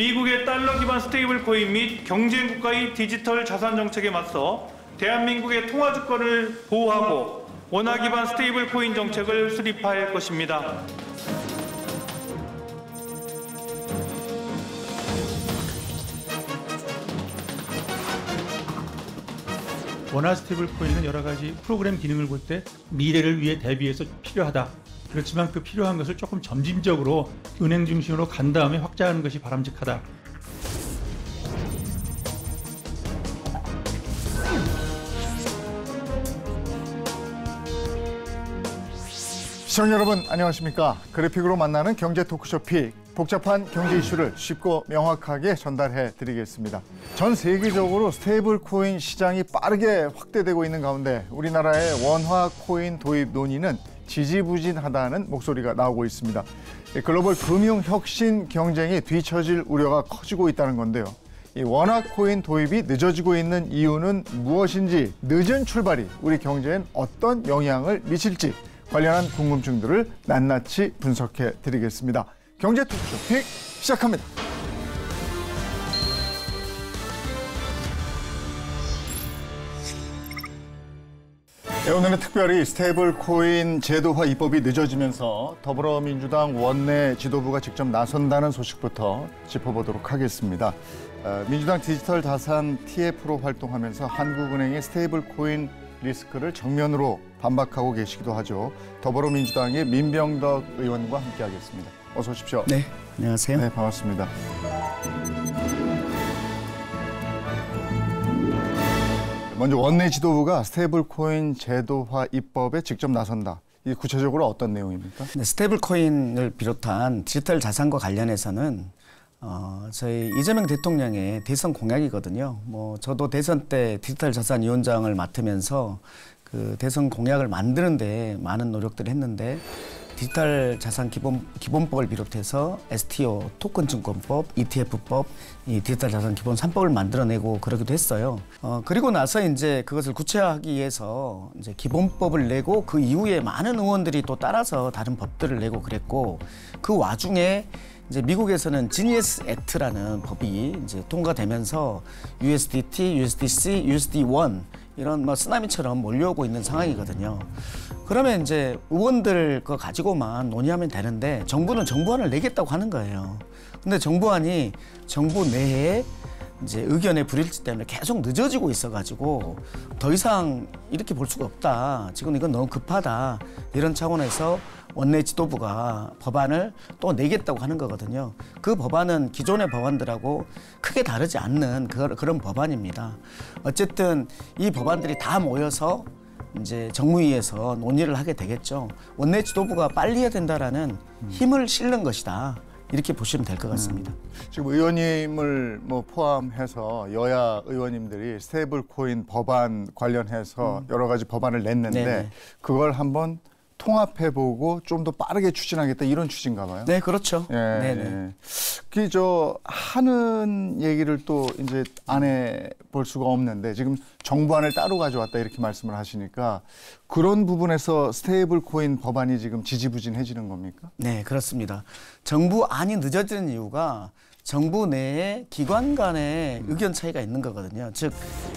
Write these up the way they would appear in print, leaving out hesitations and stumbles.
미국의 달러 기반 스테이블 코인 및 경쟁 국가의 디지털 자산 정책에 맞서 대한민국의 통화 주권을 보호하고 원화 기반 스테이블 코인 정책을 수립할 것입니다. 원화 스테이블 코인은 여러 가지 프로그램 기능을 볼 때 미래를 위해 대비해서 필요하다. 그렇지만 그 필요한 것을 조금 점진적으로 은행 중심으로 간 다음에 확장하는 것이 바람직하다. 시청자 여러분 안녕하십니까. 그래픽으로 만나는 경제 토크쇼 픽. 복잡한 경제 이슈를 쉽고 명확하게 전달해 드리겠습니다. 전 세계적으로 스테이블 코인 시장이 빠르게 확대되고 있는 가운데 우리나라의 원화 코인 도입 논의는 지지부진하다는 목소리가 나오고 있습니다. 글로벌 금융 혁신 경쟁이 뒤처질 우려가 커지고 있다는 건데요. 이 원화 코인 도입이 늦어지고 있는 이유는 무엇인지, 늦은 출발이 우리 경제엔 어떤 영향을 미칠지 관련한 궁금증들을 낱낱이 분석해 드리겠습니다. 경제 토크쇼 픽 시작합니다. 네, 오늘은 특별히 스테이블 코인 제도화 입법이 늦어지면서 더불어민주당 원내 지도부가 직접 나선다는 소식부터 짚어보도록 하겠습니다. 민주당 디지털 자산 TF로 활동하면서 한국은행의 스테이블 코인 리스크를 정면으로 반박하고 계시기도 하죠. 더불어민주당의 민병덕 의원과 함께하겠습니다. 어서 오십시오. 네, 안녕하세요. 네, 반갑습니다. 먼저 원내 지도부가 스테이블 코인 제도화 입법에 직접 나선다. 이게 구체적으로 어떤 내용입니까? 네, 스테이블 코인을 비롯한 디지털 자산과 관련해서는 저희 이재명 대통령의 대선 공약이거든요. 저도 대선 때 디지털 자산 위원장을 맡으면서 그 대선 공약을 만드는데 많은 노력들을 했는데 디지털 자산 기본법을 비롯해서 STO, 토큰 증권법, ETF법, 이 디지털 자산 기본 3법을 만들어내고 그러기도 했어요. 그리고 나서 이제 그것을 구체화하기 위해서 이제 기본법을 내고 그 이후에 많은 의원들이 또 따라서 다른 법들을 내고 그랬고 그 와중에 이제 미국에서는 지니어스 액트라는 법이 이제 통과되면서 USDT, USDC, USD1 이런 쓰나미처럼 몰려오고 있는 상황이거든요. 그러면 이제 의원들 거 가지고만 논의하면 되는데 정부는 정부안을 내겠다고 하는 거예요. 근데 정부안이 정부 내에 이제 의견의 불일치 때문에 계속 늦어지고 있어가지고 더 이상 이렇게 볼 수가 없다. 지금 이건 너무 급하다. 이런 차원에서 원내 지도부가 법안을 또 내겠다고 하는 거거든요. 그 법안은 기존의 법안들하고 크게 다르지 않는 그런 법안입니다. 어쨌든 이 법안들이 다 모여서 이제 정무위에서 논의를 하게 되겠죠. 원내 지도부가 빨리 해야 된다라는 힘을 실는 것이다. 이렇게 보시면 될 것 같습니다. 지금 의원님을 포함해서 여야 의원님들이 스테이블 코인 법안 관련해서 여러 가지 법안을 냈는데 네네. 그걸 한번 통합해보고 좀 더 빠르게 추진하겠다 이런 취지인가 봐요. 네, 그렇죠. 예, 네네. 그 하는 얘기를 또 이제 안 해볼 수가 없는데 지금 정부안을 따로 가져왔다 이렇게 말씀을 하시니까 그런 부분에서 스테이블 코인 법안이 지금 지지부진해지는 겁니까? 네, 그렇습니다. 정부안이 늦어지는 이유가 정부 내에 기관 간의 의견 차이가 있는 거거든요. 즉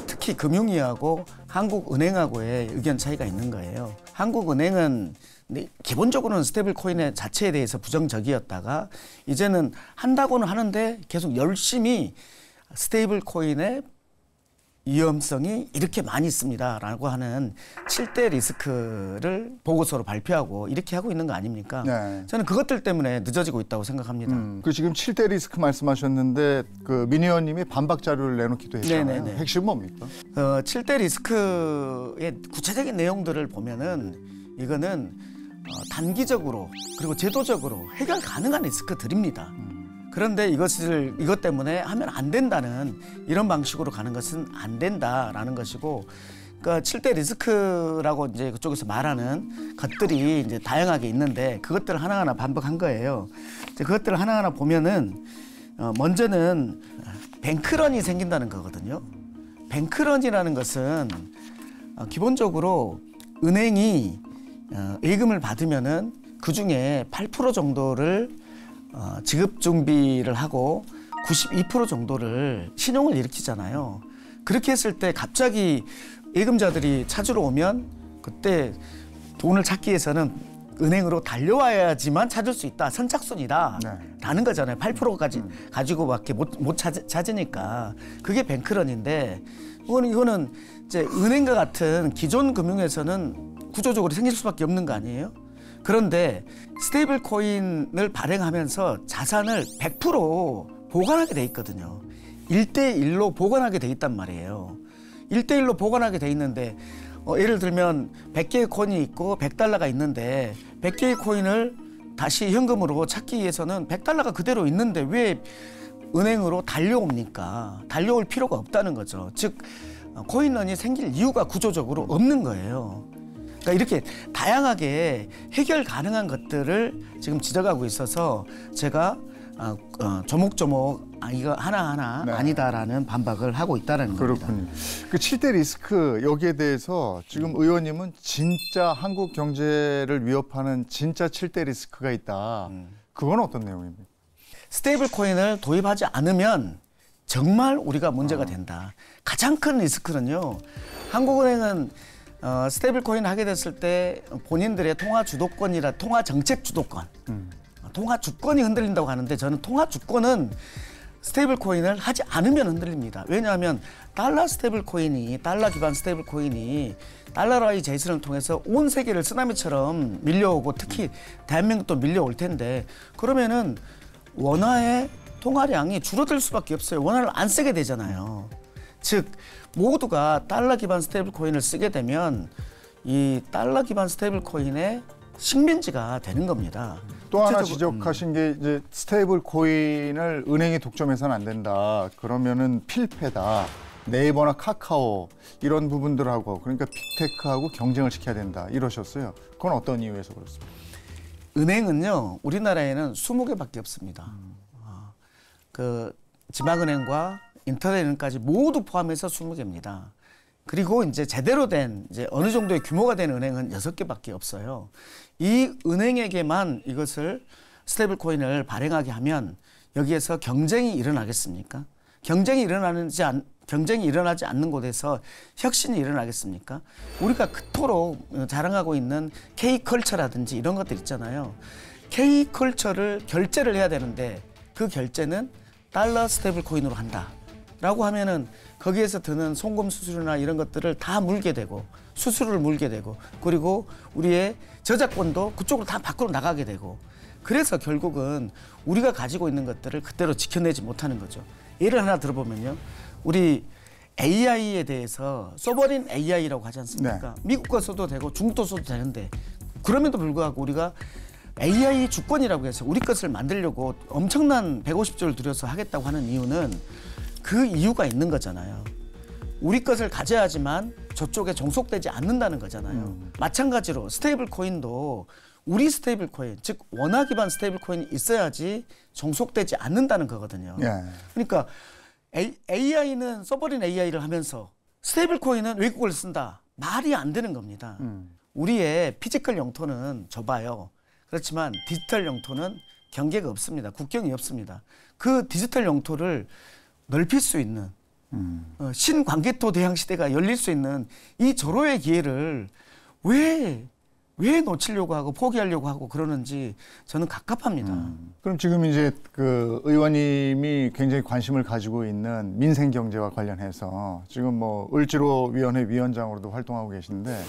특히 금융위하고 한국은행하고의 의견 차이가 있는 거예요. 한국은행은 기본적으로는 스테이블 코인의 자체에 대해서 부정적이었다가 이제는 한다고는 하는데 계속 열심히 스테이블 코인의 위험성이 이렇게 많이 있습니다라고 하는 7대 리스크를 보고서로 발표하고 이렇게 하고 있는 거 아닙니까? 네. 저는 그것들 때문에 늦어지고 있다고 생각합니다. 그 지금 7대 리스크 말씀하셨는데 그 민 의원님이 반박 자료를 내놓기도 했잖아요. 네네네. 핵심 뭡니까? 7대 리스크의 구체적인 내용들을 보면은 이거는 단기적으로 그리고 제도적으로 해결 가능한 리스크들입니다. 그런데 이것 때문에 하면 안 된다는 이런 방식으로 가는 것은 안 된다라는 것이고, 그러니까 7대 리스크라고 이제 그쪽에서 말하는 것들이 이제 다양하게 있는데 그것들을 하나하나 반복한 거예요. 이제 그것들을 하나하나 보면은 먼저는 뱅크런이 생긴다는 거거든요. 뱅크런이라는 것은 기본적으로 은행이 예금을 받으면은 그 중에 8% 정도를 지급 준비를 하고 92% 정도를 신용을 일으키잖아요. 그렇게 했을 때 갑자기 예금자들이 찾으러 오면 그때 돈을 찾기 위해서는 은행으로 달려와야지만 찾을 수 있다. 선착순이다. 네. 라는 거잖아요. 8%까지 가지고밖에 못 찾으니까. 그게 뱅크런인데 이거는 이제 은행과 같은 기존 금융에서는 구조적으로 생길 수밖에 없는 거 아니에요? 그런데 스테이블 코인을 발행하면서 자산을 100% 보관하게 돼 있거든요. 1대1로 보관하게 돼 있단 말이에요. 1대1로 보관하게 돼 있는데 예를 들면 100개의 코인이 있고 100달러가 있는데 100개의 코인을 다시 현금으로 찾기 위해서는 100달러가 그대로 있는데 왜 은행으로 달려옵니까? 달려올 필요가 없다는 거죠. 즉 코인런이 생길 이유가 구조적으로 없는 거예요. 그러니까 이렇게 다양하게 해결 가능한 것들을 지금 지적하고 있어서 제가 조목조목 이거 하나하나 네. 아니다라는 반박을 하고 있다는 겁니다. 그렇군요. 그 7대 리스크 여기에 대해서 지금 의원님은 진짜 한국 경제를 위협하는 진짜 7대 리스크가 있다. 그건 어떤 내용입니까? 스테이블 코인을 도입하지 않으면 정말 우리가 문제가 된다. 가장 큰 리스크는요. 한국은행은 스테이블 코인을 하게 됐을 때 본인들의 통화 주도권이라 통화 정책 주도권, 통화 주권이 흔들린다고 하는데 저는 통화 주권은 스테이블 코인을 하지 않으면 흔들립니다. 왜냐하면 달러 스테이블 코인이 달러 기반 스테이블 코인이 달러라이 제이슨을 통해서 온 세계를 쓰나미처럼 밀려오고 특히 대한민국도 밀려올 텐데 그러면은 원화의 통화량이 줄어들 수밖에 없어요. 원화를 안 쓰게 되잖아요. 즉 모두가 달러 기반 스테이블 코인을 쓰게 되면 이 달러 기반 스테이블 코인의 식민지가 되는 겁니다. 또 하나 지적하신 게 이제 스테이블 코인을 은행이 독점해서는 안 된다. 그러면은 필패다. 네이버나 카카오 이런 부분들하고 그러니까 빅테크하고 경쟁을 시켜야 된다. 이러셨어요. 그건 어떤 이유에서 그렇습니까? 은행은요. 우리나라에는 20개밖에 없습니다. 그 지방은행과 인터넷은행까지 모두 포함해서 20개입니다. 그리고 이제 제대로 된 이제 어느 정도의 규모가 된 은행은 6개밖에 없어요. 이 은행에게만 이것을 스테이블 코인을 발행하게 하면 여기에서 경쟁이 일어나겠습니까? 경쟁이 일어나지 않는 곳에서 혁신이 일어나겠습니까? 우리가 그토록 자랑하고 있는 K컬처라든지 이런 것들 있잖아요. K컬처를 결제를 해야 되는데 그 결제는 달러 스테이블 코인으로 한다. 라고 하면은 거기에서 드는 송금 수수료나 이런 것들을 다 물게 되고 수수료를 물게 되고 그리고 우리의 저작권도 그쪽으로 다 밖으로 나가게 되고 그래서 결국은 우리가 가지고 있는 것들을 그대로 지켜내지 못하는 거죠. 예를 하나 들어보면요. 우리 AI에 대해서 소버린 AI라고 하지 않습니까? 네. 미국 거 써도 되고 중국 거 써도 되는데 그럼에도 불구하고 우리가 AI 주권이라고 해서 우리 것을 만들려고 엄청난 150조를 들여서 하겠다고 하는 이유는 그 이유가 있는 거잖아요. 우리 것을 가져야지만 저쪽에 종속되지 않는다는 거잖아요. 마찬가지로 스테이블 코인도 우리 스테이블 코인, 즉 원화 기반 스테이블 코인이 있어야지 종속되지 않는다는 거거든요. 예. 그러니까 AI는 서버린 AI를 하면서 스테이블 코인은 외국어를 쓴다. 말이 안 되는 겁니다. 우리의 피지컬 영토는 좁아요. 그렇지만 디지털 영토는 경계가 없습니다. 국경이 없습니다. 그 디지털 영토를 넓힐 수 있는 신광개토 대항 시대가 열릴 수 있는 이 절호의 기회를 왜 놓치려고 하고 포기하려고 하고 그러는지 저는 갑갑합니다. 그럼 지금 이제 그 의원님이 굉장히 관심을 가지고 있는 민생 경제와 관련해서 지금 뭐 을지로위원회 위원장으로도 활동하고 계신데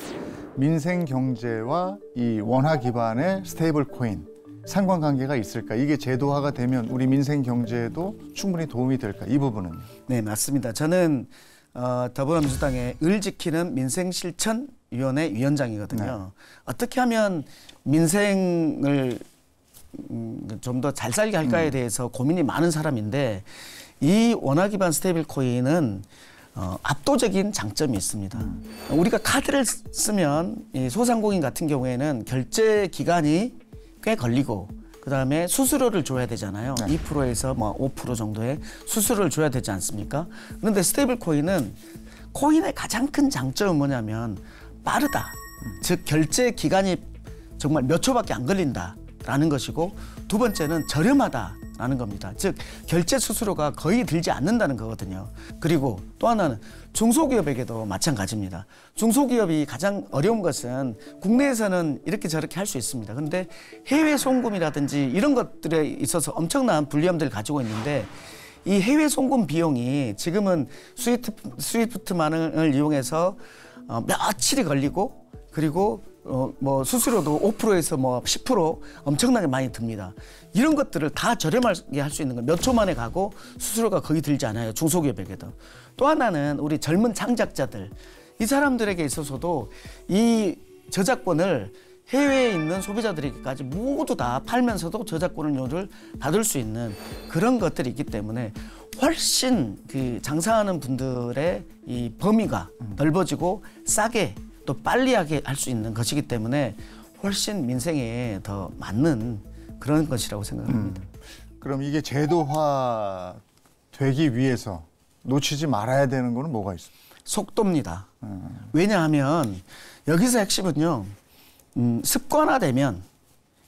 민생 경제와 이 원화 기반의 스테이블 코인 상관관계가 있을까? 이게 제도화가 되면 우리 민생 경제에도 충분히 도움이 될까? 이 부분은요? 네, 맞습니다. 저는 더불어민주당의 을 지키는 민생실천위원회 위원장이거든요. 네. 어떻게 하면 민생을 좀 더 잘 살게 할까에 대해서 고민이 많은 사람인데 이 원화 기반 스테이블 코인은 압도적인 장점이 있습니다. 우리가 카드를 쓰면 이 소상공인 같은 경우에는 결제 기간이 꽤 걸리고 그다음에 수수료를 줘야 되잖아요. 네. 2%에서 뭐 5% 정도의 수수료를 줘야 되지 않습니까? 그런데 스테이블 코인은 코인의 가장 큰 장점은 뭐냐면 빠르다. 즉 결제 기간이 정말 몇 초밖에 안 걸린다라는 것이고 두 번째는 저렴하다. 않는다는 겁니다. 즉 결제 수수료가 거의 들지 않는다는 거거든요. 그리고 또 하나는 중소기업에게도 마찬가지입니다. 중소기업이 가장 어려운 것은 국내에서는 이렇게 저렇게 할 수 있습니다. 그런데 해외 송금이라든지 이런 것들에 있어서 엄청난 불리함들을 가지고 있는데 이 해외 송금 비용이 지금은 스위프트만을 이용해서 며칠이 걸리고 그리고 뭐 수수료도 5%에서 뭐 10% 엄청나게 많이 듭니다. 이런 것들을 다 저렴하게 할 수 있는 건 몇 초 만에 가고 수수료가 거의 들지 않아요. 중소기업에게도. 또 하나는 우리 젊은 창작자들 이 사람들에게 있어서도 이 저작권을 해외에 있는 소비자들에게까지 모두 다 팔면서도 저작권료를 받을 수 있는 그런 것들이 있기 때문에 훨씬 그 장사하는 분들의 이 범위가 넓어지고 싸게 또 빨리하게 할 수 있는 것이기 때문에 훨씬 민생에 더 맞는 그런 것이라고 생각합니다. 그럼 이게 제도화 되기 위해서 놓치지 말아야 되는 거는 뭐가 있습니까? 속도입니다. 왜냐하면 여기서 핵심은요. 습관화되면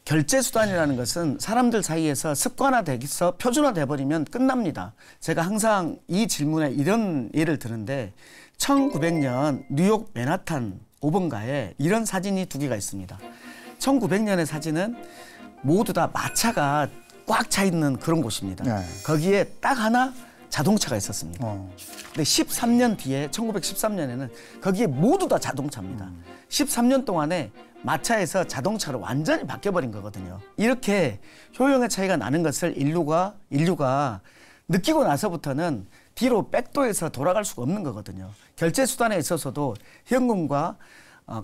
결제수단이라는 것은 사람들 사이에서 습관화돼서 표준화돼 버리면 끝납니다. 제가 항상 이 질문에 이런 예를 드는데 1900년 뉴욕 맨하탄 5번가에 이런 사진이 2개가 있습니다. 1900년의 사진은 모두 다 마차가 꽉 차 있는 그런 곳입니다. 네. 거기에 딱 하나 자동차가 있었습니다. 근데 13년 뒤에 1913년에는 거기에 모두 다 자동차입니다. 13년 동안에 마차에서 자동차로 완전히 바뀌어버린 거거든요. 이렇게 효용의 차이가 나는 것을 인류가 느끼고 나서부터는 뒤로 백도에서 돌아갈 수가 없는 거거든요. 결제 수단에 있어서도 현금과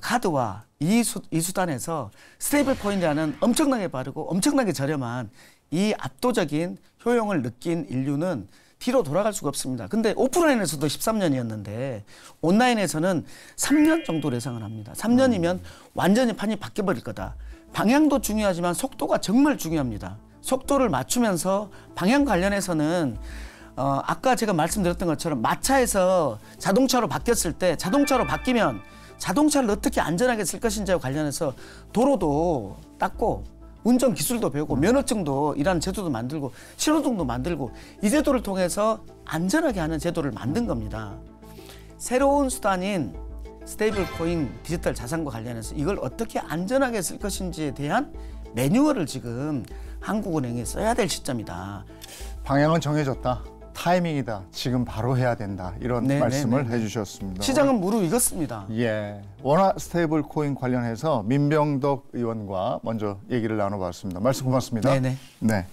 카드와 이 수단에서 스테이블 코인이라는 엄청나게 빠르고 엄청나게 저렴한 이 압도적인 효용을 느낀 인류는 뒤로 돌아갈 수가 없습니다. 근데 오프라인에서도 13년이었는데 온라인에서는 3년 정도 예상을 합니다. 3년이면 완전히 판이 바뀌어버릴 거다. 방향도 중요하지만 속도가 정말 중요합니다. 속도를 맞추면서 방향 관련해서는 아까 제가 말씀드렸던 것처럼 마차에서 자동차로 바뀌었을 때 자동차로 바뀌면 자동차를 어떻게 안전하게 쓸 것인지와 관련해서 도로도 닦고 운전 기술도 배우고 면허증도 이라는 제도도 만들고 신호등도 만들고 이 제도를 통해서 안전하게 하는 제도를 만든 겁니다. 새로운 수단인 스테이블 코인 디지털 자산과 관련해서 이걸 어떻게 안전하게 쓸 것인지에 대한 매뉴얼을 지금 한국은행이 써야 될 시점이다. 방향은 정해졌다. 타이밍이다. 지금 바로 해야 된다. 이런 말씀을 해주셨습니다. 시장은 무르익었습니다. 예, 원화 스테이블 코인 관련해서 민병덕 의원과 먼저 얘기를 나눠봤습니다. 말씀 고맙습니다. 네네. 네.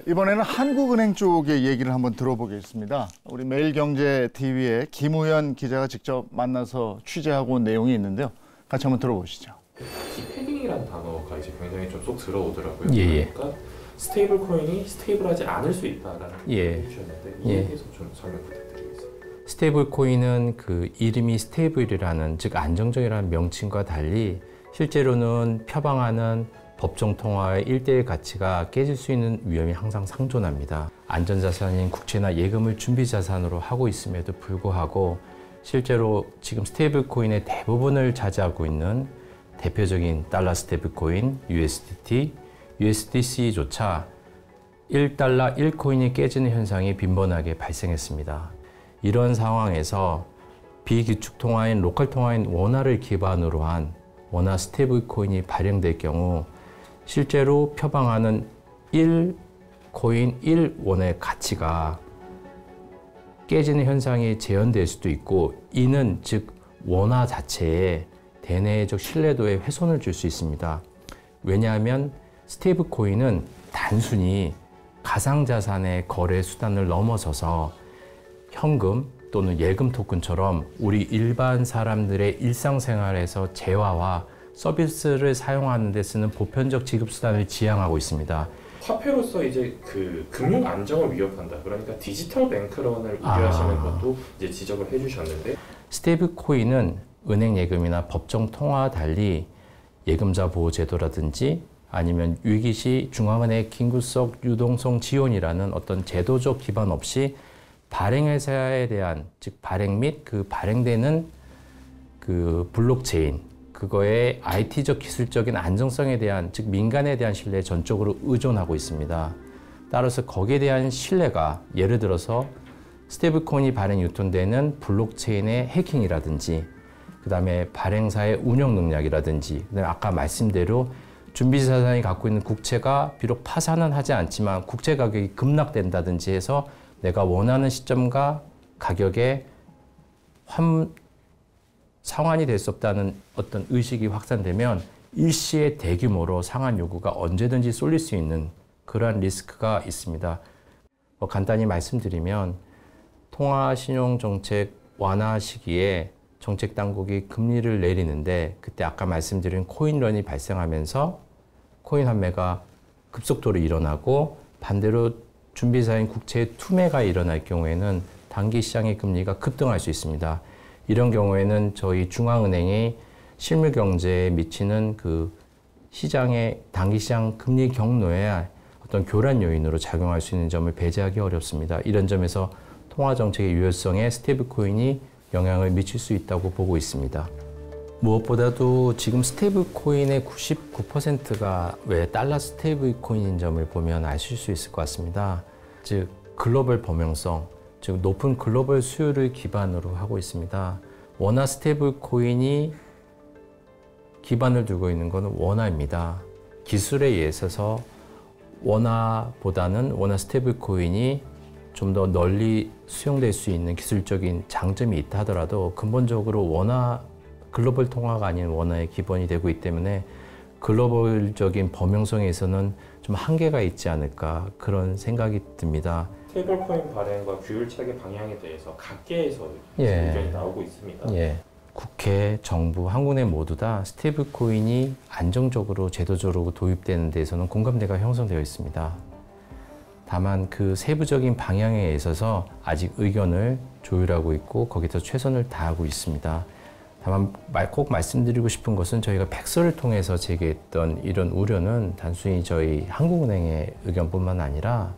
이번에는 한국은행 쪽의 얘기를 한번 들어보겠습니다. 우리 매일경제TV의 김우현 기자가 직접 만나서 취재하고 온 내용이 있는데요. 같이 한번 들어보시죠. 디패깅이라는 단어가 이제 굉장히 좀 쏙 들어오더라고요. 예. 그러니까 스테이블 코인이 스테이블하지 않을 수 있다라는 예. 주셨는데 이에 대해서 좀 설명 부탁드리겠습니다. 스테이블 코인은 그 이름이 스테이블이라는 즉 안정적이라는 명칭과 달리 실제로는 표방하는 법정 통화의 1:1 가치가 깨질 수 있는 위험이 항상 상존합니다. 안전자산인 국채나 예금을 준비자산으로 하고 있음에도 불구하고 실제로 지금 스테이블 코인의 대부분을 차지하고 있는 대표적인 달러 스테이블 코인, USDT, USDC조차 1달러 1코인이 깨지는 현상이 빈번하게 발생했습니다. 이런 상황에서 비기축 통화인 로컬 통화인 원화를 기반으로 한 원화 스테이블 코인이 발행될 경우 실제로 표방하는 1코인 1원의 가치가 깨지는 현상이 재현될 수도 있고 이는 즉 원화 자체에 대내적 신뢰도에 훼손을 줄 수 있습니다. 왜냐하면 스테이블 코인은 단순히 가상자산의 거래 수단을 넘어서서 현금 또는 예금 토큰처럼 우리 일반 사람들의 일상생활에서 재화와 서비스를 사용하는 데 쓰는 보편적 지급 수단을 지향하고 있습니다. 화폐로서 이제 그 금융 안정을 위협한다. 그러니까 디지털 뱅크런을 우려하시는 것도 이제 지적을 해주셨는데 스테이블 코인은 은행 예금이나 법정 통화와 달리 예금자 보호 제도라든지 아니면 위기 시 중앙은행의 긴급성 유동성 지원이라는 어떤 제도적 기반 없이 발행회사에 대한 즉 발행 및 그 발행되는 그 블록체인 그거의 IT적 기술적인 안정성에 대한 즉 민간에 대한 신뢰에 전적으로 의존하고 있습니다. 따라서 거기에 대한 신뢰가 예를 들어서 스테이블 코인이 발행 유통되는 블록체인의 해킹이라든지 그다음에 발행사의 운영 능력이라든지 그다음에 아까 말씀대로 준비자산이 갖고 있는 국채가 비록 파산은 하지 않지만 국채 가격이 급락된다든지 해서 내가 원하는 시점과 가격에 상환이 될 수 없다는 어떤 의식이 확산되면 일시에 대규모로 상환 요구가 언제든지 쏠릴 수 있는 그러한 리스크가 있습니다. 간단히 말씀드리면 통화신용정책 완화 시기에 정책 당국이 금리를 내리는데 그때 아까 말씀드린 코인런이 발생하면서 코인 환매가 급속도로 일어나고 반대로 준비사인 국채의 투매가 일어날 경우에는 단기 시장의 금리가 급등할 수 있습니다. 이런 경우에는 저희 중앙은행이 실물 경제에 미치는 그 시장의 단기 시장 금리 경로에 어떤 교란 요인으로 작용할 수 있는 점을 배제하기 어렵습니다. 이런 점에서 통화 정책의 유효성에 스테이블 코인이 영향을 미칠 수 있다고 보고 있습니다. 무엇보다도 지금 스테이블 코인의 99%가 왜 달러 스테이블 코인인 점을 보면 아실 수 있을 것 같습니다. 즉 글로벌 범용성, 즉 높은 글로벌 수요를 기반으로 하고 있습니다. 원화 스테이블 코인이 기반을 두고 있는 것은 원화입니다. 기술에 의해서 원화보다는 원화 스테이블 코인이 좀 더 널리 수용될 수 있는 기술적인 장점이 있다 하더라도 근본적으로 원화 글로벌 통화가 아닌 원화의 기본이 되고 있기 때문에 글로벌적인 범용성에서는 좀 한계가 있지 않을까 그런 생각이 듭니다. 스테이블 코인 발행과 규율책의 방향에 대해서 각계에서 의견이 나오고 있습니다. 국회, 정부, 한국은행 모두 다 스테이블 코인이 안정적으로 제도적으로 도입되는 데에서는 공감대가 형성되어 있습니다. 다만 그 세부적인 방향에 있어서 아직 의견을 조율하고 있고 거기서 최선을 다하고 있습니다. 다만 꼭 말씀드리고 싶은 것은 저희가 백서를 통해서 제기했던 이런 우려는 단순히 저희 한국은행의 의견뿐만 아니라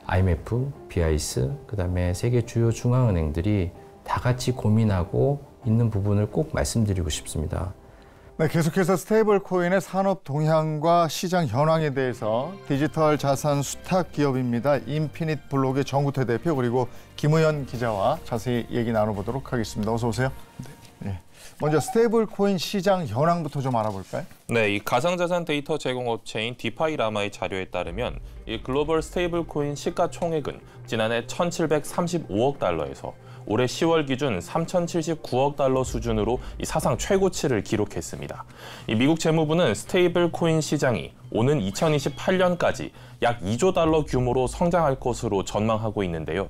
IMF, BIS, 그다음에 세계 주요 중앙은행들이 다 같이 고민하고 있는 부분을 꼭 말씀드리고 싶습니다. 네, 계속해서 스테이블 코인의 산업 동향과 시장 현황에 대해서 디지털 자산 수탁 기업입니다. 인피닛 블록의 정구태 대표 그리고 김우현 기자와 자세히 얘기 나눠보도록 하겠습니다. 어서 오세요. 네. 먼저 스테이블 코인 시장 현황부터 좀 알아볼까요? 네, 이 가상자산 데이터 제공업체인 디파이라마의 자료에 따르면 이 글로벌 스테이블 코인 시가총액은 지난해 1,735억 달러에서 올해 10월 기준 3,079억 달러 수준으로 이 사상 최고치를 기록했습니다. 이 미국 재무부는 스테이블 코인 시장이 오는 2028년까지 약 2조 달러 규모로 성장할 것으로 전망하고 있는데요.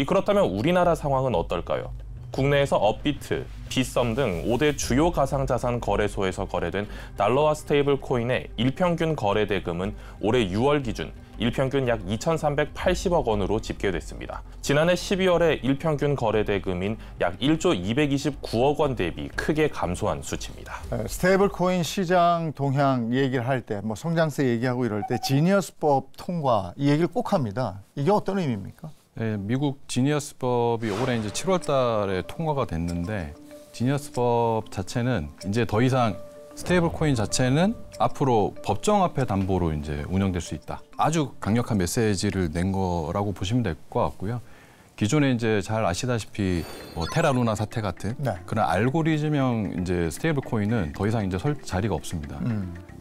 그렇다면 우리나라 상황은 어떨까요? 국내에서 업비트, 빗썸 등 5대 주요 가상자산 거래소에서 거래된 달러와 스테이블 코인의 일평균 거래 대금은 올해 6월 기준 일평균 약 2,380억 원으로 집계됐습니다. 지난해 12월에 일평균 거래 대금인 약 1조 229억 원 대비 크게 감소한 수치입니다. 스테이블 코인 시장 동향 얘기를 할 때, 성장세 얘기하고 이럴 때 지니어스법 통과 이 얘기를 꼭 합니다. 이게 어떤 의미입니까? 네, 미국 지니어스법이 올해 이제 7월 달에 통과가 됐는데 지니어스법 자체는 이제 더 이상 스테이블 코인 자체는 앞으로 법정화폐 담보로 이제 운영될 수 있다. 아주 강력한 메시지를 낸 거라고 보시면 될 것 같고요. 기존에 이제 잘 아시다시피 테라루나 사태 같은 그런 알고리즘형 이제 스테이블 코인은 더 이상 이제 설 자리가 없습니다.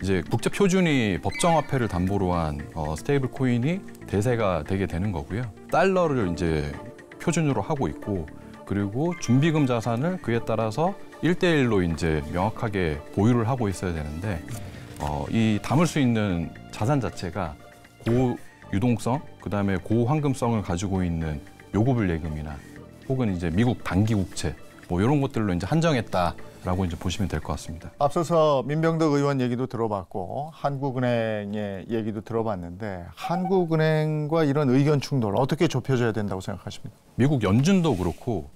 이제 국제 표준이 법정화폐를 담보로 한 스테이블 코인이 대세가 되게 되는 거고요. 달러를 이제 표준으로 하고 있고 그리고 준비금 자산을 그에 따라서 1대1로 이제 명확하게 보유를 하고 있어야 되는데 이 담을 수 있는 자산 자체가 고유동성, 그다음에 고황금성을 가지고 있는 요구불 예금이나 혹은 이제 미국 단기 국채 이런 것들로 이제 한정했다라고 이제 보시면 될 것 같습니다. 앞서서 민병덕 의원 얘기도 들어봤고 한국은행의 얘기도 들어봤는데 한국은행과 이런 의견 충돌 어떻게 좁혀져야 된다고 생각하십니까? 미국 연준도 그렇고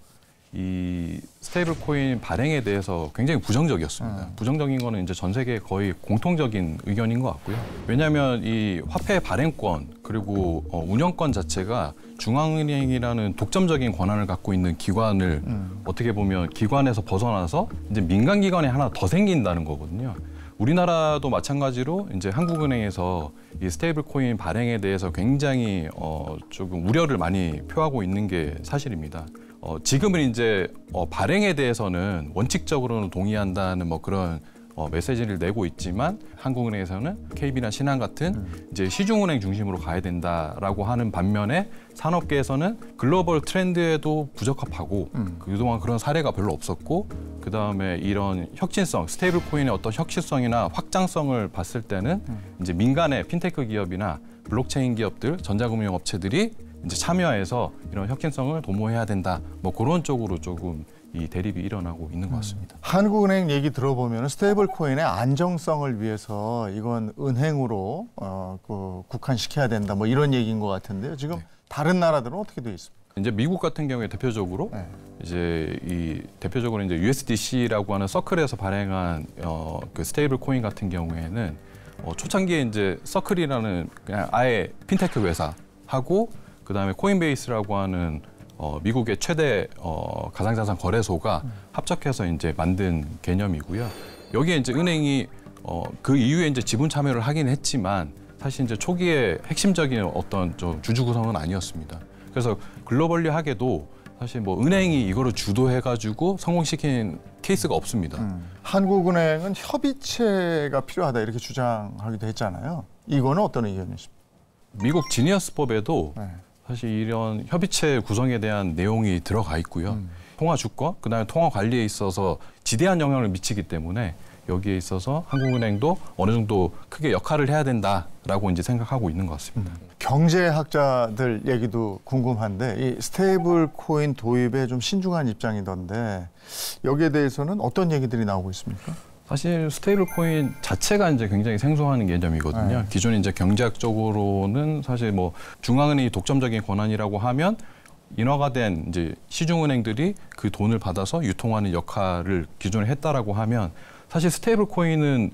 이 스테이블 코인 발행에 대해서 굉장히 부정적이었습니다. 부정적인 거는 이제 전 세계 거의 공통적인 의견인 것 같고요. 왜냐하면 이 화폐 발행권 그리고 운영권 자체가 중앙은행이라는 독점적인 권한을 갖고 있는 기관을 어떻게 보면 기관에서 벗어나서 이제 민간 기관이 하나 더 생긴다는 거거든요. 우리나라도 마찬가지로 이제 한국은행에서 이 스테이블 코인 발행에 대해서 굉장히 조금 우려를 많이 표하고 있는 게 사실입니다. 지금은 이제 발행에 대해서는 원칙적으로는 동의한다는 뭐 그런 메시지를 내고 있지만 한국은행에서는 KB나 신한 같은 이제 시중은행 중심으로 가야 된다라고 하는 반면에 산업계에서는 글로벌 트렌드에도 부적합하고 그동안 그런 사례가 별로 없었고 그다음에 이런 혁신성, 스테이블 코인의 어떤 혁신성이나 확장성을 봤을 때는 이제 민간의 핀테크 기업이나 블록체인 기업들, 전자금융 업체들이 이제 참여해서 이런 혁신성을 도모해야 된다. 뭐 그런 쪽으로 조금 이 대립이 일어나고 있는 것 같습니다. 한국은행 얘기 들어보면 스테이블 코인의 안정성을 위해서 이건 은행으로 국한시켜야 된다. 뭐 이런 얘기인 것 같은데요. 지금 다른 나라들은 어떻게 되어 있습니까? 이제 미국 같은 경우에 대표적으로 이제 대표적으로 이제 USDC라고 하는 서클에서 발행한 그 스테이블 코인 같은 경우에는 초창기에 이제 서클이라는 그냥 아예 핀테크 회사하고 그다음에 코인베이스라고 하는 미국의 최대 가상자산 거래소가 합작해서 이제 만든 개념이고요. 여기에 이제 은행이 그 이후에 이제 지분 참여를 하긴 했지만 사실 이제 초기에 핵심적인 어떤 좀 주주 구성은 아니었습니다. 그래서 글로벌리하게도 사실 뭐 은행이 이거를 주도해가지고 성공시킨 케이스가 없습니다. 한국은행은 협의체가 필요하다 이렇게 주장하기도 했잖아요. 이거는 어떤 의견이십니까? 미국 지니어스법에도 사실 이런 협의체 구성에 대한 내용이 들어가 있고요. 통화 주권, 그다음에 통화 관리에 있어서 지대한 영향을 미치기 때문에 여기에 있어서 한국은행도 어느 정도 크게 역할을 해야 된다라고 이제 생각하고 있는 것 같습니다. 경제학자들 얘기도 궁금한데 이 스테이블 코인 도입에 좀 신중한 입장이던데 여기에 대해서는 어떤 얘기들이 나오고 있습니까? 사실 스테이블 코인 자체가 이제 굉장히 생소한 개념이거든요. 기존 이제 경제학적으로는 사실 뭐 중앙은행이 독점적인 권한이라고 하면 인화가 된 이제 시중은행들이 그 돈을 받아서 유통하는 역할을 기존에 했다라고 하면 사실 스테이블 코인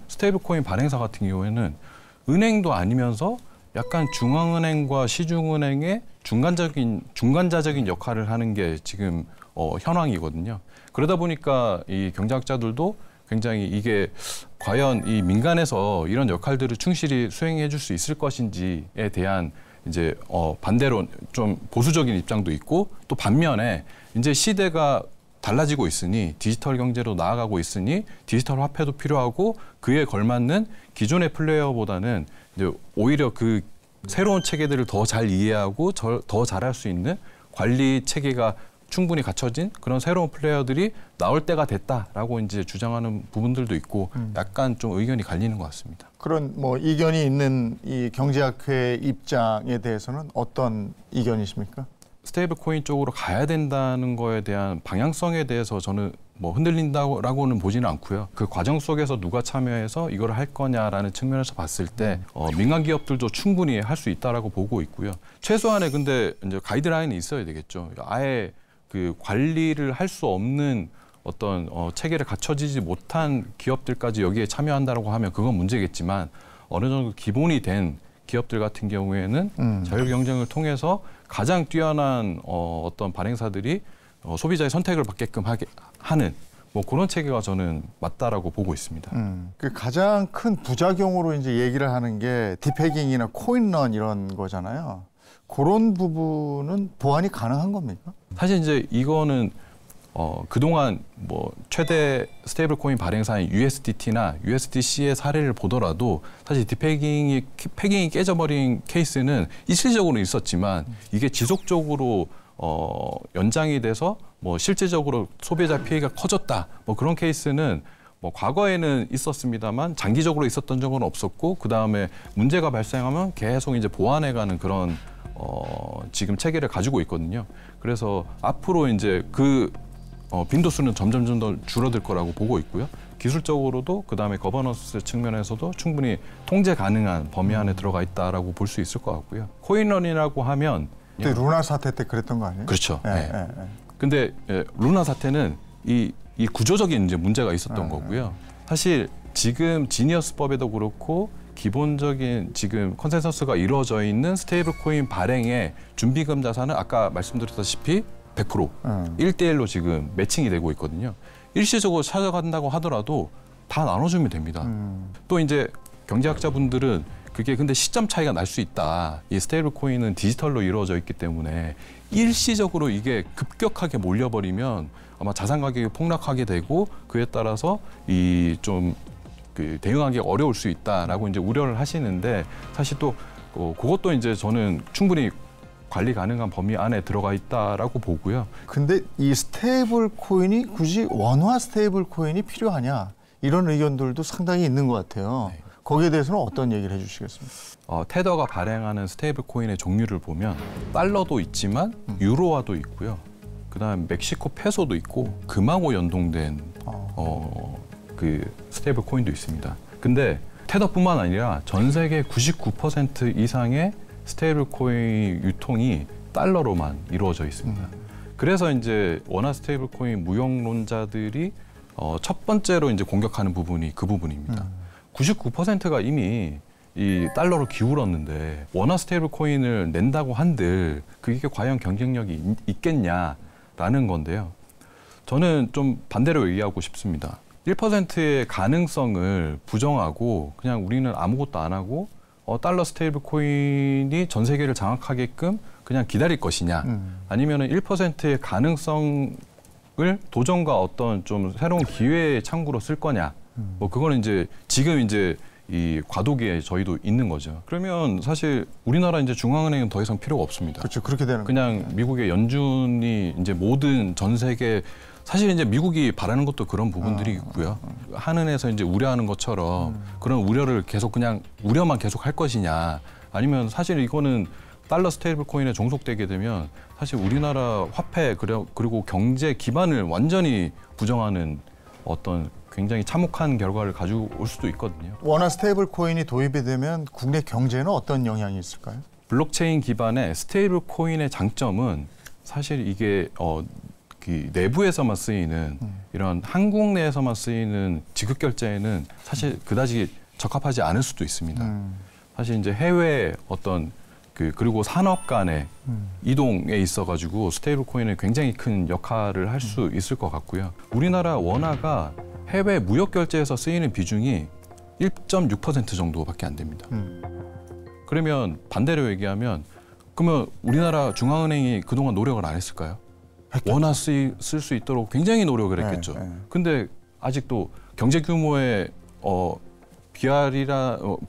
발행사 같은 경우에는 은행도 아니면서 약간 중앙은행과 시중은행의 중간자적인 역할을 하는 게 지금 현황이거든요. 그러다 보니까 이 경제학자들도 굉장히 이게 과연 이 민간에서 이런 역할들을 충실히 수행해 줄 수 있을 것인지에 대한 이제 반대로 좀 보수적인 입장도 있고 또 반면에 이제 시대가 달라지고 있으니 디지털 경제로 나아가고 있으니 디지털 화폐도 필요하고 그에 걸맞는 기존의 플레이어보다는 이제 오히려 그 새로운 체계들을 더 잘 이해하고 더 잘할 수 있는 관리 체계가 충분히 갖춰진 그런 새로운 플레이어들이 나올 때가 됐다라고 이제 주장하는 부분들도 있고 약간 좀 의견이 갈리는 것 같습니다. 그런 뭐 이견이 있는 이 경제학회 입장에 대해서는 어떤 이견이십니까? 스테이블 코인 쪽으로 가야 된다는 거에 대한 방향성에 대해서 저는 뭐 흔들린다고는 보지는 않고요. 그 과정 속에서 누가 참여해서 이걸 할 거냐라는 측면에서 봤을 때 민간 기업들도 충분히 할 수 있다라고 보고 있고요. 최소한의 근데 이제 가이드라인이 있어야 되겠죠. 아예 그 관리를 할 수 없는 어떤 체계를 갖춰지지 못한 기업들까지 여기에 참여한다라고 하면 그건 문제겠지만 어느 정도 기본이 된 기업들 같은 경우에는 자율 경쟁을 통해서 가장 뛰어난 어떤 발행사들이 소비자의 선택을 받게끔 하는 뭐 그런 체계가 저는 맞다라고 보고 있습니다. 그 가장 큰 부작용으로 이제 얘기를 하는 게 디패깅이나 코인런 이런 거잖아요. 그런 부분은 보완이 가능한 겁니까? 사실 이제 이거는 그동안 뭐 최대 스테이블 코인 발행사인 USDT나 USDC의 사례를 보더라도 사실 디패깅이 깨져버린 케이스는 일시적으로 있었지만 이게 지속적으로 연장이 돼서 뭐 실질적으로 소비자 피해가 커졌다 뭐 그런 케이스는 뭐 과거에는 있었습니다만 장기적으로 있었던 적은 없었고 그 다음에 문제가 발생하면 계속 이제 보완해가는 그런 지금 체계를 가지고 있거든요. 그래서 앞으로 이제 그 빈도수는 점점 더 줄어들 거라고 보고 있고요. 기술적으로도 그다음에 거버넌스 측면에서도 충분히 통제 가능한 범위 안에 들어가 있다라고 볼 수 있을 것 같고요. 코인런이라고 하면 그때 루나 사태 때 그랬던 거 아니에요? 그렇죠. 근데 루나 사태는 이 구조적인 이제 문제가 있었던 거고요. 사실 지금 지니어스법에도 그렇고 기본적인 지금 컨센서스가 이루어져 있는 스테이블 코인 발행의 준비금 자산은 아까 말씀드렸다시피 100% 1대1로 지금 매칭이 되고 있거든요. 일시적으로 찾아간다고 하더라도 다 나눠주면 됩니다. 또 이제 경제학자분들은 그게 근데 시점 차이가 날 수 있다. 이 스테이블 코인은 디지털로 이루어져 있기 때문에 일시적으로 이게 급격하게 몰려버리면 아마 자산 가격이 폭락하게 되고 그에 따라서 이 좀 그 대응하기 어려울 수 있다라고 이제 우려를 하시는데 사실 또 그것도 이제 저는 충분히 관리 가능한 범위 안에 들어가 있다라고 보고요. 근데 이 스테이블 코인이 굳이 원화 스테이블 코인이 필요하냐 이런 의견들도 상당히 있는 것 같아요. 네. 거기에 대해서는 어떤 얘기를 해주시겠습니까? 테더가 발행하는 스테이블 코인의 종류를 보면 달러도 있지만 유로화도 있고요. 그다음 멕시코 페소도 있고 금하고 연동된 그 스테이블 코인도 있습니다. 근데 테더뿐만 아니라 전 세계 99% 이상의 스테이블 코인 유통이 달러로만 이루어져 있습니다. 그래서 이제 원화 스테이블 코인 무역론자들이 첫 번째로 이제 공격하는 부분이 그 부분입니다. 99%가 이미 이 달러로 기울었는데 원화 스테이블 코인을 낸다고 한들 그게 과연 경쟁력이 있겠냐라는 건데요. 저는 좀 반대로 얘기하고 싶습니다. 1%의 가능성을 부정하고 그냥 우리는 아무것도 안 하고 달러 스테이블 코인이 전 세계를 장악하게끔 그냥 기다릴 것이냐 아니면은 1%의 가능성을 도전과 어떤 좀 새로운 기회의 창구로 쓸 거냐 뭐 그거는 이제 지금 이제 이 과도기에 저희도 있는 거죠. 그러면 사실 우리나라 이제 중앙은행은 더 이상 필요가 없습니다. 그렇죠. 그렇게 되는 그냥 거예요. 미국의 연준이 이제 모든 전 세계 사실 이제 미국이 바라는 것도 그런 부분들이 있고요. 한은에서 이제 우려하는 것처럼 그런 우려를 계속 그냥 우려만 계속 할 것이냐 아니면 사실 이거는 달러 스테이블 코인에 종속되게 되면 사실 우리나라 화폐 그리고 경제 기반을 완전히 부정하는 어떤 굉장히 참혹한 결과를 가져올 수도 있거든요. 원화 스테이블 코인이 도입이 되면 국내 경제에는 어떤 영향이 있을까요? 블록체인 기반의 스테이블 코인의 장점은 사실 이게 그 내부에서만 쓰이는 이런 한국 내에서만 쓰이는 지급 결제에는 사실 그다지 적합하지 않을 수도 있습니다. 사실 이제 해외 어떤 그리고 산업 간의 이동에 있어가지고 스테이블 코인은 굉장히 큰 역할을 할 수 있을 것 같고요. 우리나라 원화가 해외 무역 결제에서 쓰이는 비중이 1.6% 정도밖에 안 됩니다. 그러면 반대로 얘기하면 그러면 우리나라 중앙은행이 그동안 노력을 안 했을까요? 원화 쓸 수 있도록 굉장히 노력을 했겠죠. 근데 아직도 경제 규모에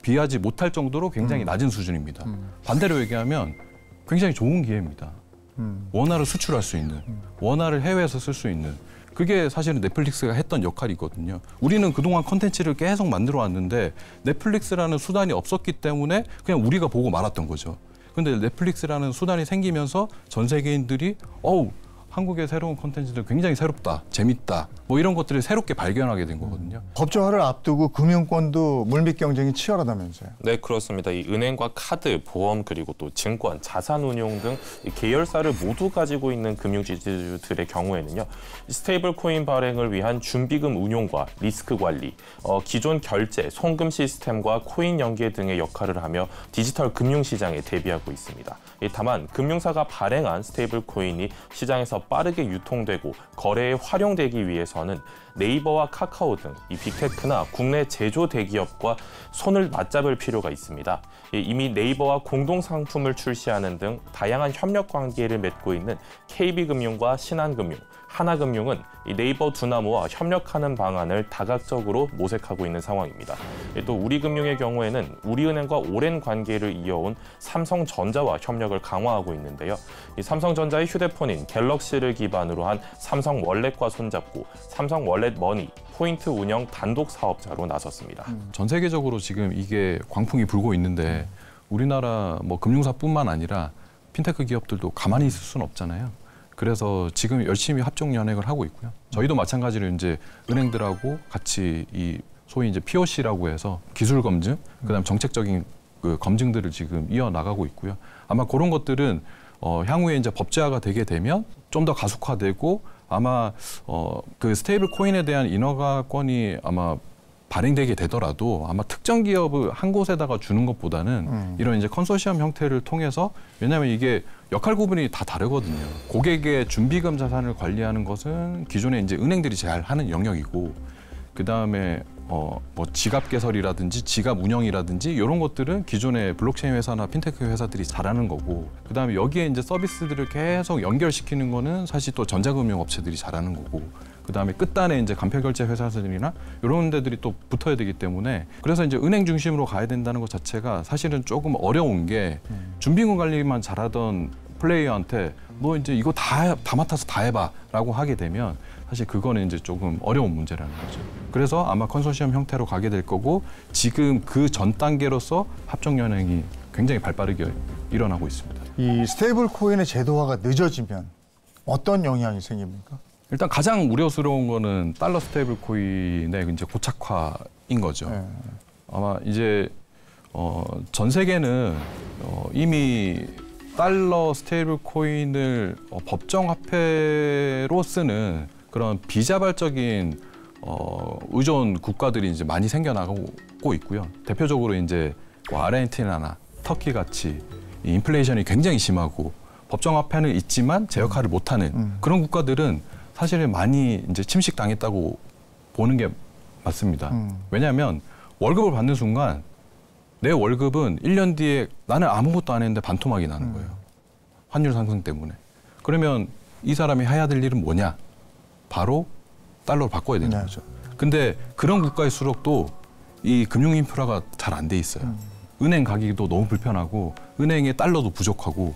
비하지 못할 정도로 굉장히 낮은 수준입니다. 반대로 얘기하면 굉장히 좋은 기회입니다. 원화를 수출할 수 있는, 원화를 해외에서 쓸 수 있는 그게 사실은 넷플릭스가 했던 역할이거든요. 우리는 그동안 컨텐츠를 계속 만들어 왔는데 넷플릭스라는 수단이 없었기 때문에 그냥 우리가 보고 말았던 거죠. 근데 넷플릭스라는 수단이 생기면서 전 세계인들이 한국의 새로운 콘텐츠들 굉장히 새롭다, 재밌다, 뭐 이런 것들을 새롭게 발견하게 된 거거든요. 법제화를 앞두고 금융권도 물밑 경쟁이 치열하다면서요? 네, 그렇습니다. 이 은행과 카드, 보험, 그리고 또 증권, 자산운용 등 이 계열사를 모두 가지고 있는 금융지주들의 경우에는요, 스테이블 코인 발행을 위한 준비금 운용과 리스크 관리, 기존 결제, 송금 시스템과 코인 연계 등의 역할을 하며 디지털 금융시장에 대비하고 있습니다. 다만 금융사가 발행한 스테이블 코인이 시장에서 빠르게 유통되고 거래에 활용되기 위해서는 네이버와 카카오 등 이 빅테크나 국내 제조 대기업과 손을 맞잡을 필요가 있습니다. 이미 네이버와 공동 상품을 출시하는 등 다양한 협력 관계를 맺고 있는 KB금융과 신한금융, 하나금융은 이 네이버 두나무와 협력하는 방안을 다각적으로 모색하고 있는 상황입니다. 또 우리금융의 경우에는 우리은행과 오랜 관계를 이어온 삼성전자와 협력을 강화하고 있는데요. 이 삼성전자의 휴대폰인 갤럭시를 기반으로 한 삼성 월렛과 손잡고 삼성 월렛 머니, 포인트 운영 단독 사업자로 나섰습니다. 전 세계적으로 지금 이게 광풍이 불고 있는데 우리나라 뭐 금융사뿐만 아니라 핀테크 기업들도 가만히 있을 수는 없잖아요. 그래서 지금 열심히 합종 연행을 하고 있고요. 저희도 마찬가지로 이제 은행들하고 같이 이 소위 이제 POC라고 해서 기술 검증, 그다음 정책적인 그 검증들을 지금 이어 나가고 있고요. 아마 그런 것들은 향후에 이제 법제화가 되게 되면 좀 더 가속화되고 아마 그 스테이블 코인에 대한 인허가권이 아마 발행되게 되더라도 아마 특정 기업을 한 곳에다가 주는 것보다는 이런 이제 컨소시엄 형태를 통해서 왜냐하면 이게 역할 구분이 다 다르거든요. 고객의 준비금 자산을 관리하는 것은 기존에 이제 은행들이 잘 하는 영역이고 그다음에 뭐 지갑 개설이라든지 지갑 운영이라든지 이런 것들은 기존의 블록체인 회사나 핀테크 회사들이 잘하는 거고, 그다음에 여기에 이제 서비스들을 계속 연결시키는 거는 사실 또 전자금융 업체들이 잘하는 거고, 그다음에 끝단에 이제 간편결제 회사들이나 이런 데들이 또 붙어야 되기 때문에, 그래서 이제 은행 중심으로 가야 된다는 것 자체가 사실은 조금 어려운 게, 준비금 관리만 잘하던 플레이어한테 너 이제 이거 다 맡아서 다 해봐라고 하게 되면 사실 그거는 이제 조금 어려운 문제라는 거죠. 그래서 아마 컨소시엄 형태로 가게 될 거고, 지금 그 전 단계로서 합종 연행이 굉장히 발빠르게 일어나고 있습니다. 이 스테이블 코인의 제도화가 늦어지면 어떤 영향이 생깁니까? 일단 가장 우려스러운 거는 달러 스테이블 코인의 이제 고착화인 거죠. 네. 아마 이제 전 세계는 이미 달러 스테이블 코인을 법정 화폐로 쓰는 그런 비자발적인 의존 국가들이 이제 많이 생겨나고 있고요. 대표적으로 이제 뭐 아르헨티나나 터키 같이 인플레이션이 굉장히 심하고 법정 화폐는 있지만 제 역할을 못하는 그런 국가들은 사실은 많이 이제 침식당했다고 보는 게 맞습니다. 왜냐하면 월급을 받는 순간 내 월급은 1년 뒤에 나는 아무것도 안 했는데 반토막이 나는 거예요. 환율 상승 때문에. 그러면 이 사람이 해야 될 일은 뭐냐? 바로 달러로 바꿔야 되는 거죠. 근데 그런 국가일수록 또 이 금융 인프라가 잘 안 돼 있어요. 은행 가기도 너무 불편하고 은행에 달러도 부족하고,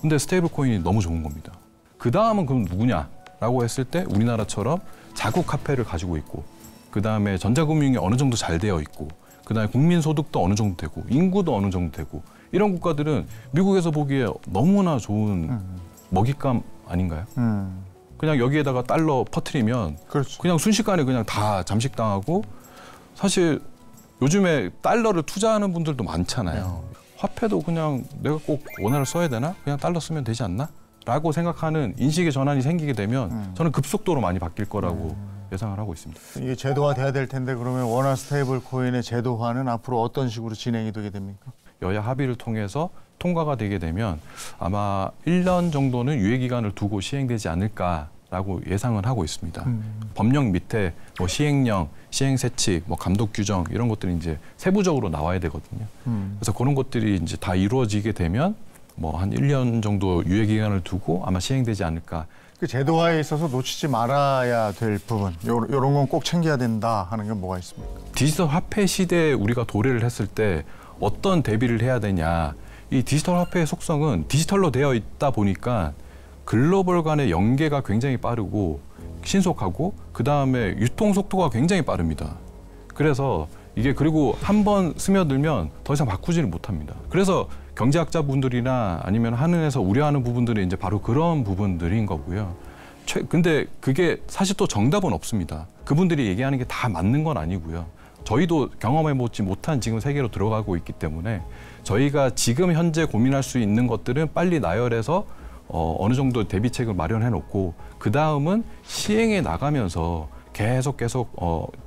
근데 스테이블 코인이 너무 좋은 겁니다. 그 다음은 그럼 누구냐라고 했을 때 우리나라처럼 자국 화폐를 가지고 있고, 그 다음에 전자금융이 어느 정도 잘 되어 있고, 그다음에 국민 소득도 어느 정도 되고 인구도 어느 정도 되고, 이런 국가들은 미국에서 보기에 너무나 좋은 먹잇감 아닌가요? 그냥 여기에다가 달러 퍼뜨리면 그렇죠. 그냥 순식간에 그냥 다 잠식당하고, 사실 요즘에 달러를 투자하는 분들도 많잖아요. 화폐도 그냥 내가 꼭 원화를 써야 되나? 그냥 달러 쓰면 되지 않나? 라고 생각하는 인식의 전환이 생기게 되면 저는 급속도로 많이 바뀔 거라고 예상을 하고 있습니다. 이게 제도화돼야 될 텐데, 그러면 원화 스테이블 코인의 제도화는 앞으로 어떤 식으로 진행이 되게 됩니까? 여야 합의를 통해서 통과가 되게 되면 아마 1년 정도는 유예기간을 두고 시행되지 않을까라고 예상을 하고 있습니다. 법령 밑에 뭐 시행령, 시행세칙, 뭐 감독 규정 이런 것들이 이제 세부적으로 나와야 되거든요. 그래서 그런 것들이 이제 다 이루어지게 되면 뭐 한 1년 정도 유예기간을 두고 아마 시행되지 않을까. 그 제도화에 있어서 놓치지 말아야 될 부분, 이런 건 꼭 챙겨야 된다 하는 게 뭐가 있습니까? 디지털 화폐 시대에 우리가 도래를 했을 때 어떤 대비를 해야 되냐. 이 디지털 화폐의 속성은 디지털로 되어 있다 보니까 글로벌 간의 연계가 굉장히 빠르고 신속하고, 그다음에 유통 속도가 굉장히 빠릅니다. 그래서 이게 그리고 한 번 스며들면 더 이상 바꾸지를 못합니다. 그래서 경제학자분들이나 아니면 한은에서 우려하는 부분들이 이제 바로 그런 부분들인 거고요. 근데 그게 사실 또 정답은 없습니다. 그분들이 얘기하는 게 다 맞는 건 아니고요. 저희도 경험해보지 못한 지금 세계로 들어가고 있기 때문에 저희가 지금 현재 고민할 수 있는 것들은 빨리 나열해서 어느 정도 대비책을 마련해 놓고, 그 다음은 시행해 나가면서 계속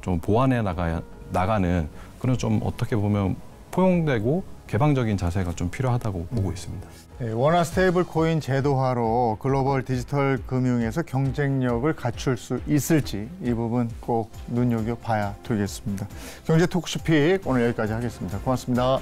좀 보완해 나가는 그런 좀 어떻게 보면 포용되고 개방적인 자세가 좀 필요하다고 보고 있습니다. 네, 원화 스테이블 코인 제도화로 글로벌 디지털 금융에서 경쟁력을 갖출 수 있을지 이 부분 꼭 눈여겨봐야 되겠습니다. 경제 토크쇼 픽 오늘 여기까지 하겠습니다. 고맙습니다.